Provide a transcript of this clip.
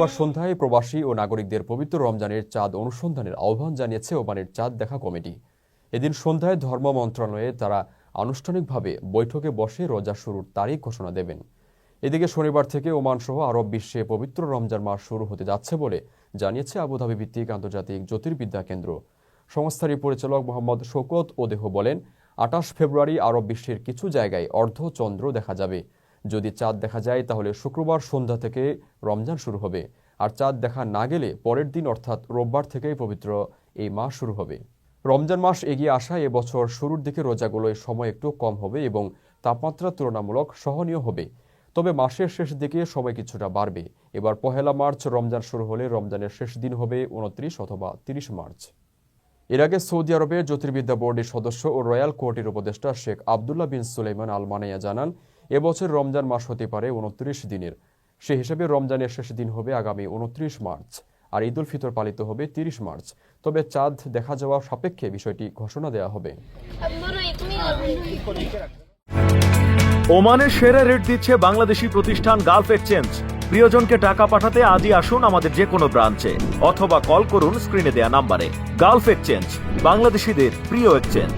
শুক্রবার সন্ধ্যায় প্রবাসী ও নাগরিকদের পবিত্র রমজানের চাঁদ অনুসন্ধানের আহ্বান জানিয়েছে ওমানের চাঁদ দেখা কমিটি। এদিন সন্ধ্যায় ধর্ম মন্ত্রণালয়ে তারা আনুষ্ঠানিকভাবে বৈঠকে বসে রোজা শুরুর তারিখ ঘোষণা দেবেন। এদিকে শনিবার থেকে ওমান সহ আরব বিশ্বে পবিত্র রমজান মাস শুরু হতে যাচ্ছে বলে জানিয়েছে আবুধাবি ভিত্তিক আন্তর্জাতিক জ্যোতির্বিদ্যা কেন্দ্র। সংস্থাটির পরিচালক মোহাম্মদ শওকত ওদেহ বলেন, ২৮ ফেব্রুয়ারি আরব বিশ্বের কিছু জায়গায় অর্ধচন্দ্র দেখা যাবে। যদি চাঁদ দেখা যায় তাহলে শুক্রবার সন্ধ্যা থেকে রমজান শুরু হবে, আর চাঁদ দেখা না গেলে পরের দিন অর্থাৎ রোববার থেকেই পবিত্র এই মাস শুরু হবে। রমজান মাস এগিয়ে আসায় এবছর শুরুর দিকে রোজাগুলোয় সময় একটু কম হবে এবং তাপমাত্রা তুলনামূলক সহনীয় হবে। তবে মাসের শেষ দিকে সময় কিছুটা বাড়বে। এবার ১ মার্চ রমজান শুরু হলে রমজানের শেষ দিন হবে ২৯ অথবা ৩০ মার্চ। এর আগে সৌদি আরবের জ্যোতির্বিদ্যা বোর্ডের সদস্য ও রয়্যাল কোর্টের উপদেষ্টা শেখ আবদুল্লাহ বিন সুলাইমান আল মানাইয়া জানান, এবছর রমজান মাস হতে পারে ২৯ দিনের। সে হিসেবে রমজানের শেষ দিন হবে আগামী ২৯ মার্চ, আর ঈদ উল ফিতর পালিত হবে ৩০ মার্চ। তবে চাঁদ দেখা যাওয়া সাপেক্ষে বিষয়টি ঘোষণা দেওয়া হবে। ওমানের সেরা রেট দিচ্ছে বাংলাদেশি প্রতিষ্ঠান গালফ এক্সচেঞ্জ। প্রিয়জনকে টাকা পাঠাতে আজই আসুন আমাদের যে কোনো ব্রাঞ্চে অথবা কল করুন স্ক্রিনে দেয়া নাম্বারে। গালফ এক্সচেঞ্জ, বাংলাদেশিদের প্রিয় এক্সচেঞ্জ।